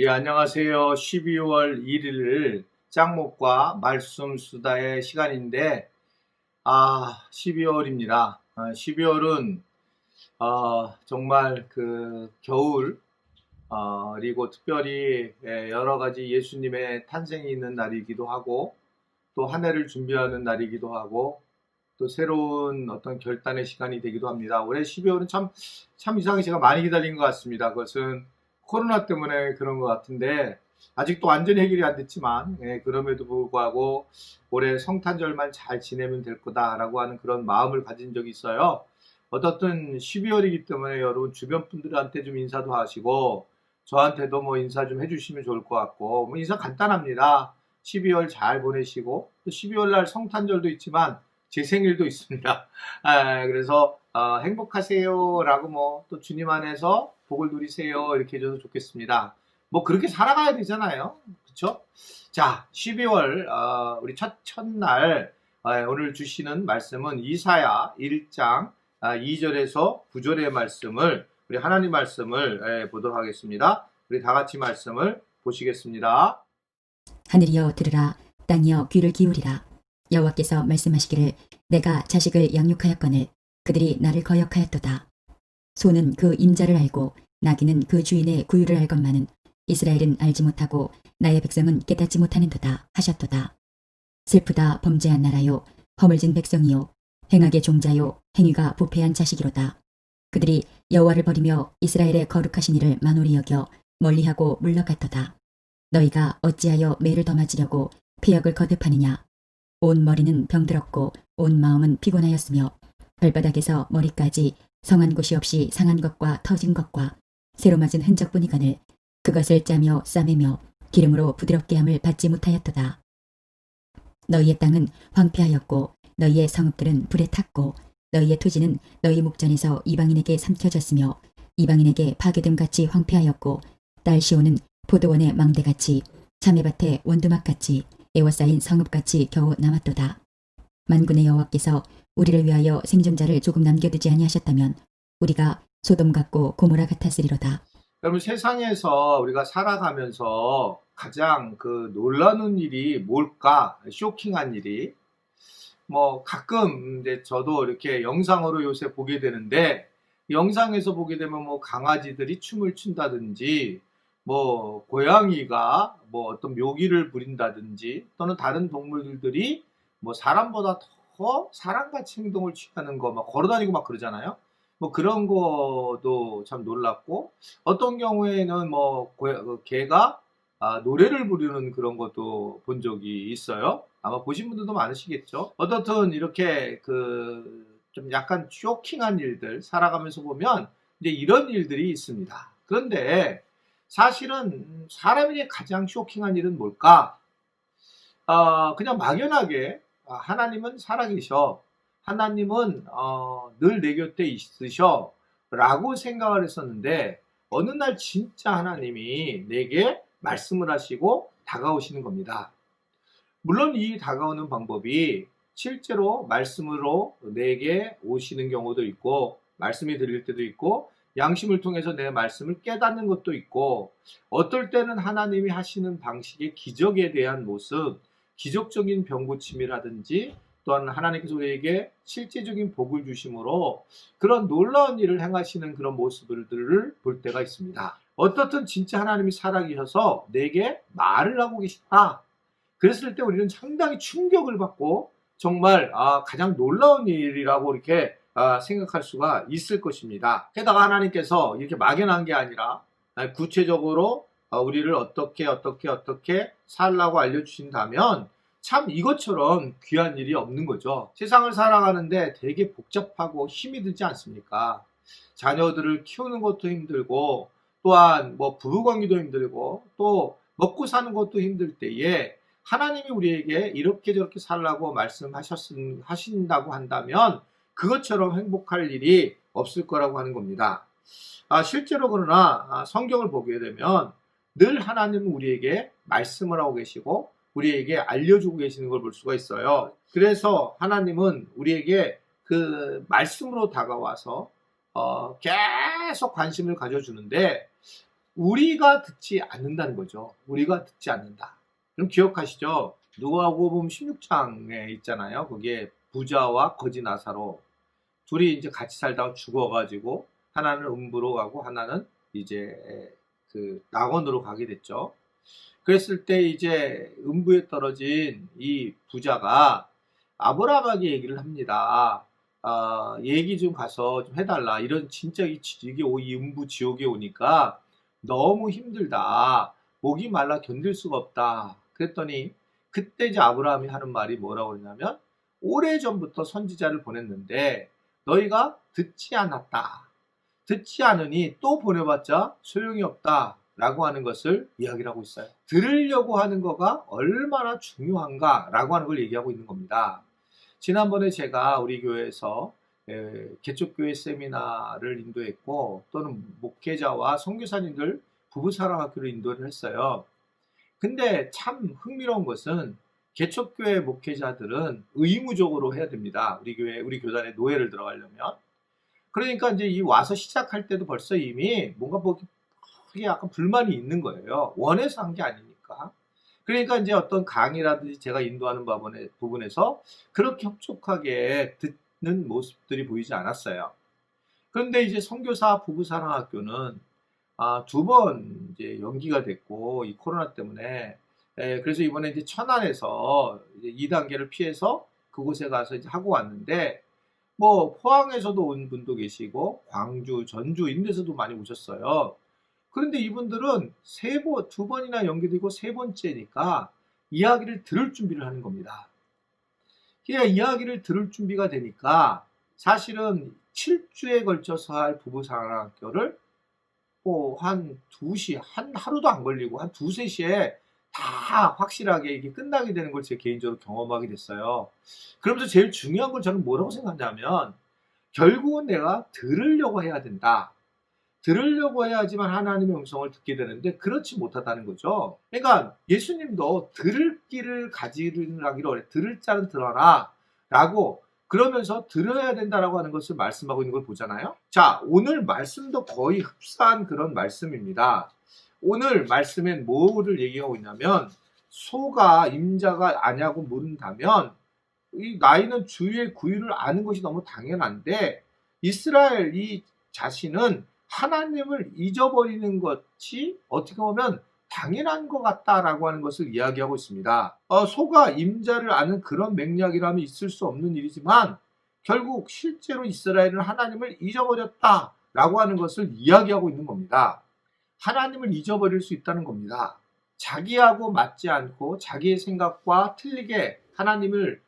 예, 안녕하세요. 12월 1일 짱목과 말씀 수다의 시간인데, 12월입니다. 12월은, 정말 겨울, 그리고 특별히 여러 가지 예수님의 탄생이 있는 날이기도 하고, 또 한 해를 준비하는 날이기도 하고, 또 새로운 어떤 결단의 시간이 되기도 합니다. 올해 12월은 참 이상하게 제가 많이 기다린 것 같습니다. 그것은 코로나 때문에 그런 것 같은데, 아직도 완전히 해결이 안 됐지만, 그럼에도 불구하고 올해 성탄절만 잘 지내면 될 거다라고 하는 그런 마음을 가진 적이 있어요. 어떻든 12월이기 때문에 여러분 주변 분들한테 좀 인사도 하시고, 저한테도 뭐 인사 좀 해주시면 좋을 것 같고, 뭐 인사 간단합니다. 12월 잘 보내시고, 또 12월 날 성탄절도 있지만, 제 생일도 있습니다. 그래서 행복하세요라고 뭐 또 주님 안에서 복을 누리세요 이렇게 해줘서 좋겠습니다. 뭐 그렇게 살아가야 되잖아요, 그렇죠? 자, 12월 우리 첫날 오늘 주시는 말씀은 이사야 1장 2절에서 9절의 말씀을 우리 하나님 말씀을 보도록 하겠습니다. 우리 다 같이 말씀을 보시겠습니다. 하늘이여 들으라, 땅이여 귀를 기울이라. 여호와께서 말씀하시기를 내가 자식을 양육하였거늘 그들이 나를 거역하였도다. 소는 그 임자를 알고 나귀는 그 주인의 구유를 알건만은 이스라엘은 알지 못하고 나의 백성은 깨닫지 못하는도다 하셨도다. 슬프다 범죄한 나라요 허물진 백성이요 행악의 종자요 행위가 부패한 자식이로다. 그들이 여호와를 버리며 이스라엘의 거룩하신 이를 만홀히 여겨 멀리하고 물러갔도다. 너희가 어찌하여 매를 더 맞으려고 폐역을 거듭하느냐. 온 머리는 병들었고 온 마음은 피곤하였으며 발바닥에서 머리까지 성한 곳이 없이 상한 것과 터진 것과 새로 맞은 흔적뿐이거늘 그것을 짜며 싸매며 기름으로 부드럽게 함을 받지 못하였도다. 너희의 땅은 황폐하였고 너희의 성읍들은 불에 탔고 너희의 토지는 너희 목전에서 이방인에게 삼켜졌으며 이방인에게 파괴됨같이 황폐하였고 딸 시온은 포도원의 망대같이 참외밭의 원두막같이 에워싸인 성읍같이 겨우 남았도다. 만군의 여호와께서 우리를 위하여 생존자를 조금 남겨두지 아니하셨다면 우리가 소돔 같고 고모라 같았으리로다. 여러분 세상에서 우리가 살아가면서 가장 놀라는 일이 뭘까? 쇼킹한 일이 뭐 가끔 이제 저도 이렇게 영상으로 요새 보게 되는데 영상에서 보게 되면 뭐 강아지들이 춤을 춘다든지 뭐 고양이가 뭐 어떤 묘기를 부린다든지 또는 다른 동물들이 뭐 사람보다 더 사람같이 행동을 취하는 거 막 걸어다니고 막 그러잖아요. 뭐 그런 것도 참 놀랍고 어떤 경우에는 뭐 개가 노래를 부르는 그런 것도 본 적이 있어요. 아마 보신 분들도 많으시겠죠. 어떻든 이렇게 좀 약간 쇼킹한 일들 살아가면서 보면 이제 이런 일들이 있습니다. 그런데 사실은 사람에게 가장 쇼킹한 일은 뭘까? 그냥 막연하게 하나님은 살아계셔. 하나님은 늘 내 곁에 있으셔. 라고 생각을 했었는데 어느 날 진짜 하나님이 내게 말씀을 하시고 다가오시는 겁니다. 물론 이 다가오는 방법이 실제로 말씀으로 내게 오시는 경우도 있고 말씀이 들릴 때도 있고 양심을 통해서 내 말씀을 깨닫는 것도 있고 어떨 때는 하나님이 하시는 방식의 기적에 대한 모습, 기적적인 병고침이라든지 또한 하나님께서 우리에게 실제적인 복을 주심으로 그런 놀라운 일을 행하시는 그런 모습들을 볼 때가 있습니다. 어떻든 진짜 하나님이 살아계셔서 내게 말을 하고 계시다. 그랬을 때 우리는 상당히 충격을 받고 정말 가장 놀라운 일이라고 이렇게 생각할 수가 있을 것입니다. 게다가 하나님께서 이렇게 막연한 게 아니라 구체적으로 우리를 어떻게 살라고 알려주신다면 참 이것처럼 귀한 일이 없는 거죠. 세상을 살아가는데 되게 복잡하고 힘이 들지 않습니까? 자녀들을 키우는 것도 힘들고 또한 뭐 부부관계도 힘들고 또 먹고 사는 것도 힘들 때에 하나님이 우리에게 이렇게 저렇게 살라고 하신다고 한다면 그것처럼 행복할 일이 없을 거라고 하는 겁니다. 실제로 그러나 성경을 보게 되면 늘 하나님은 우리에게 말씀을 하고 계시고 우리에게 알려주고 계시는 걸 볼 수가 있어요. 그래서 하나님은 우리에게 그 말씀으로 다가와서 계속 관심을 가져주는데 우리가 듣지 않는다는 거죠. 우리가 듣지 않는다. 그럼 기억하시죠? 누가복음 16장에 있잖아요. 거기에 부자와 거지 나사로 둘이 이제 같이 살다가 죽어가지고 하나는 음부로 가고 하나는 이제 그 낙원으로 가게 됐죠. 그랬을 때 이제 음부에 떨어진 이 부자가 아브라함에게 얘기를 합니다. 얘기 좀 가서 좀 해달라. 이런 진짜 이 음부 지옥에 오니까 너무 힘들다. 목이 말라 견딜 수가 없다. 그랬더니 그때 이제 아브라함이 하는 말이 뭐라고 그러냐면 오래전부터 선지자를 보냈는데 너희가 듣지 않았다. 듣지 않으니 또 보내봤자 소용이 없다. 라고 하는 것을 이야기를 하고 있어요. 들으려고 하는 거가 얼마나 중요한가 라고 하는 걸 얘기하고 있는 겁니다. 지난번에 제가 우리 교회에서 개척교회 세미나를 인도했고 또는 목회자와 선교사님들 부부사랑학교를 인도를 했어요. 근데 참 흥미로운 것은 개척교회 목회자들은 의무적으로 해야 됩니다. 우리 교단에 노예를 들어가려면. 그러니까 이제 이 와서 시작할 때도 벌써 이미 뭔가 그게 약간 불만이 있는 거예요. 원해서 한 게 아니니까. 그러니까 이제 어떤 강의라든지 제가 인도하는 부분에서 그렇게 협족하게 듣는 모습들이 보이지 않았어요. 그런데 이제 선교사 부부사랑학교는 2번 이제 연기가 됐고 이 코로나 때문에 그래서 이번에 이제 천안에서 이제 2단계를 피해서 그곳에 가서 이제 하고 왔는데 뭐 포항에서도 온 분도 계시고 광주, 전주 이런 데서도 많이 오셨어요. 그런데 이분들은 2번이나 연기되고 3번째니까 이야기를 들을 준비를 하는 겁니다. 이야기를 들을 준비가 되니까 사실은 7주에 걸쳐서 할 부부사랑학교를 한 2시, 하루도 안 걸리고 한 2, 3시에 다 확실하게 이게 끝나게 되는 걸 제 개인적으로 경험하게 됐어요. 그러면서 제일 중요한 건 저는 뭐라고 생각하냐면 결국은 내가 들으려고 해야 된다. 들으려고 해야지만 하나님의 음성을 듣게 되는데 그렇지 못하다는 거죠. 그러니까 예수님도 들을 귀를 가지라기로 그래. 들을 자는 들어라 라고 그러면서 들어야 된다라고 하는 것을 말씀하고 있는 걸 보잖아요. 자, 오늘 말씀도 거의 흡사한 그런 말씀입니다. 오늘 말씀엔 뭐를 얘기하고 있냐면 소가 임자가 아냐고 물은다면 이 나이는 주의 구유를 아는 것이 너무 당연한데 이스라엘 이 자신은 하나님을 잊어버리는 것이 어떻게 보면 당연한 것 같다라고 하는 것을 이야기하고 있습니다. 소가 임자를 아는 그런 맥락이라면 있을 수 없는 일이지만 결국 실제로 이스라엘은 하나님을 잊어버렸다라고 하는 것을 이야기하고 있는 겁니다. 하나님을 잊어버릴 수 있다는 겁니다. 자기하고 맞지 않고 자기의 생각과 틀리게 하나님을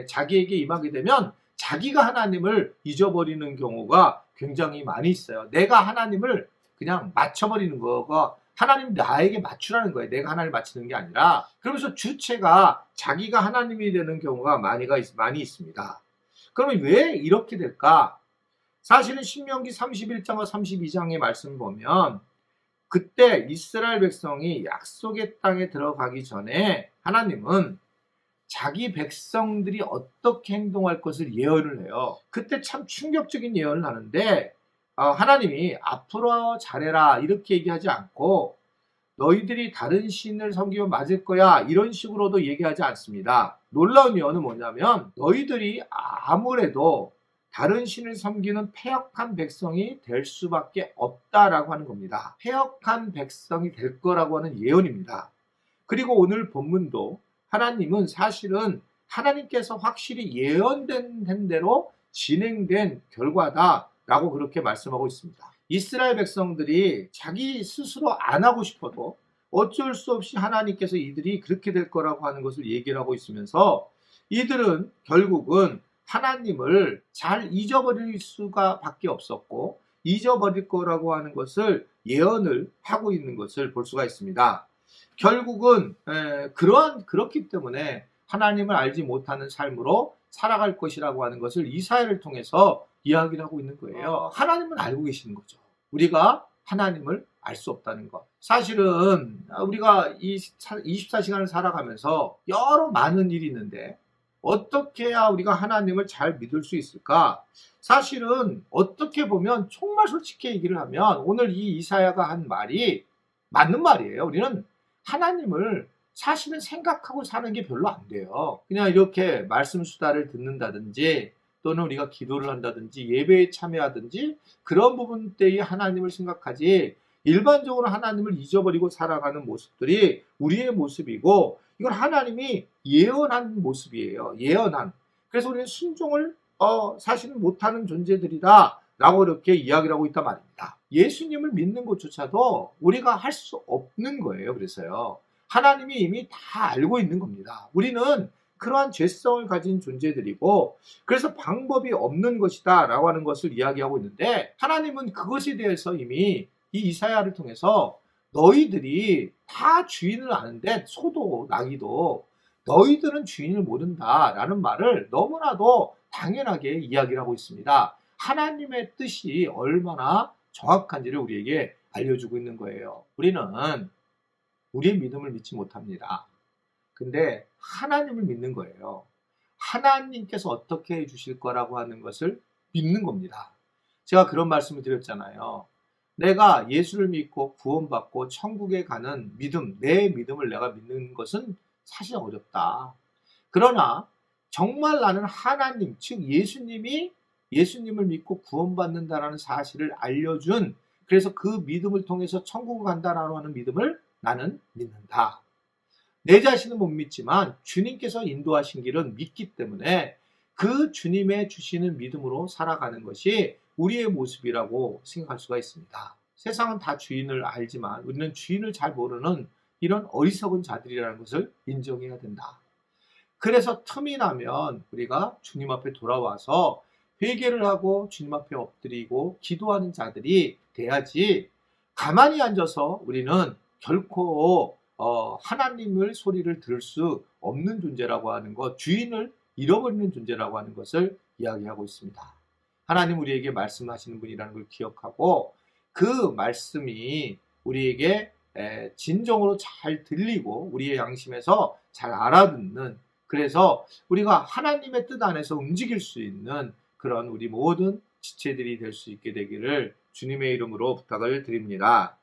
자기에게 임하게 되면 자기가 하나님을 잊어버리는 경우가 굉장히 많이 있어요. 내가 하나님을 그냥 맞춰버리는 거가 하나님 나에게 맞추라는 거예요. 내가 하나님을 맞추는 게 아니라. 그러면서 주체가 자기가 하나님이 되는 경우가 많이 있습니다. 그러면 왜 이렇게 될까? 사실은 신명기 31장과 32장의 말씀을 보면 그때 이스라엘 백성이 약속의 땅에 들어가기 전에 하나님은 자기 백성들이 어떻게 행동할 것을 예언을 해요. 그때 참 충격적인 예언을 하는데 하나님이 앞으로 잘해라 이렇게 얘기하지 않고 너희들이 다른 신을 섬기면 맞을 거야 이런 식으로도 얘기하지 않습니다. 놀라운 예언은 뭐냐면 너희들이 아무래도 다른 신을 섬기는 패역한 백성이 될 수밖에 없다라고 하는 겁니다. 패역한 백성이 될 거라고 하는 예언입니다. 그리고 오늘 본문도 하나님은 사실은 하나님께서 확실히 예언된 대로 진행된 결과다라고 그렇게 말씀하고 있습니다. 이스라엘 백성들이 자기 스스로 안 하고 싶어도 어쩔 수 없이 하나님께서 이들이 그렇게 될 거라고 하는 것을 얘기를 하고 있으면서 이들은 결국은 하나님을 잘 잊어버릴 수가 밖에 없었고 잊어버릴 거라고 하는 것을 예언을 하고 있는 것을 볼 수가 있습니다. 결국은 그렇기 때문에 하나님을 알지 못하는 삶으로 살아갈 것이라고 하는 것을 이사야를 통해서 이야기를 하고 있는 거예요. 하나님은 알고 계시는 거죠. 우리가 하나님을 알 수 없다는 것. 사실은 우리가 이 24시간을 살아가면서 여러 많은 일이 있는데 어떻게 해야 우리가 하나님을 잘 믿을 수 있을까? 사실은 어떻게 보면 정말 솔직히 얘기를 하면 오늘 이 이사야가 한 말이 맞는 말이에요. 우리는 하나님을 사실은 생각하고 사는 게 별로 안 돼요. 그냥 이렇게 말씀 수다를 듣는다든지 또는 우리가 기도를 한다든지 예배에 참여하든지 그런 부분 때에 하나님을 생각하지 일반적으로 하나님을 잊어버리고 살아가는 모습들이 우리의 모습이고 이건 하나님이 예언한 모습이에요. 예언한. 그래서 우리는 순종을 사실은 못하는 존재들이다 라고 이렇게 이야기를 하고 있단 말입니다. 예수님을 믿는 것조차도 우리가 할 수 없는 거예요. 그래서요. 하나님이 이미 다 알고 있는 겁니다. 우리는 그러한 죄성을 가진 존재들이고 그래서 방법이 없는 것이다 라고 하는 것을 이야기하고 있는데 하나님은 그것에 대해서 이미 이 이사야를 통해서 너희들이 다 주인을 아는데 소도 나귀도 너희들은 주인을 모른다 라는 말을 너무나도 당연하게 이야기를 하고 있습니다. 하나님의 뜻이 얼마나 정확한지를 우리에게 알려주고 있는 거예요. 우리는 우리의 믿음을 믿지 못합니다. 근데 하나님을 믿는 거예요. 하나님께서 어떻게 해주실 거라고 하는 것을 믿는 겁니다. 제가 그런 말씀을 드렸잖아요. 내가 예수를 믿고 구원받고 천국에 가는 믿음, 내 믿음을 내가 믿는 것은 사실 어렵다. 그러나 정말 나는 하나님, 즉 예수님을 믿고 구원받는다라는 사실을 알려준 그래서 그 믿음을 통해서 천국을 간다라고 하는 믿음을 나는 믿는다. 내 자신은 못 믿지만 주님께서 인도하신 길은 믿기 때문에 그 주님의 주시는 믿음으로 살아가는 것이 우리의 모습이라고 생각할 수가 있습니다. 세상은 다 주인을 알지만 우리는 주인을 잘 모르는 이런 어리석은 자들이라는 것을 인정해야 된다. 그래서 틈이 나면 우리가 주님 앞에 돌아와서 회개를 하고 주님 앞에 엎드리고 기도하는 자들이 돼야지 가만히 앉아서 우리는 결코 하나님을 소리를 들을 수 없는 존재라고 하는 것, 주인을 잃어버리는 존재라고 하는 것을 이야기하고 있습니다. 하나님 우리에게 말씀하시는 분이라는 걸 기억하고 그 말씀이 우리에게 진정으로 잘 들리고 우리의 양심에서 잘 알아듣는 그래서 우리가 하나님의 뜻 안에서 움직일 수 있는 그런 우리 모든 지체들이 될 수 있게 되기를 주님의 이름으로 부탁을 드립니다.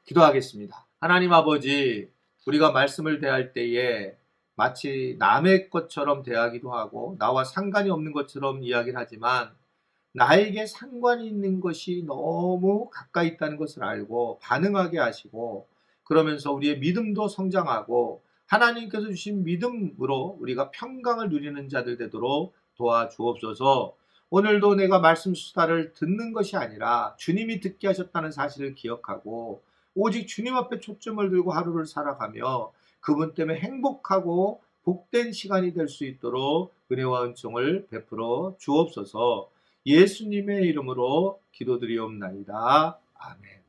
기도하겠습니다. 하나님 아버지, 우리가 말씀을 대할 때에 마치 남의 것처럼 대하기도 하고 나와 상관이 없는 것처럼 이야기를 하지만 나에게 상관이 있는 것이 너무 가까이 있다는 것을 알고 반응하게 하시고 그러면서 우리의 믿음도 성장하고 하나님께서 주신 믿음으로 우리가 평강을 누리는 자들 되도록 도와주옵소서. 오늘도 내가 말씀 수다를 듣는 것이 아니라 주님이 듣게 하셨다는 사실을 기억하고 오직 주님 앞에 초점을 들고 하루를 살아가며 그분 때문에 행복하고 복된 시간이 될 수 있도록 은혜와 은총을 베풀어 주옵소서. 예수님의 이름으로 기도드리옵나이다. 아멘.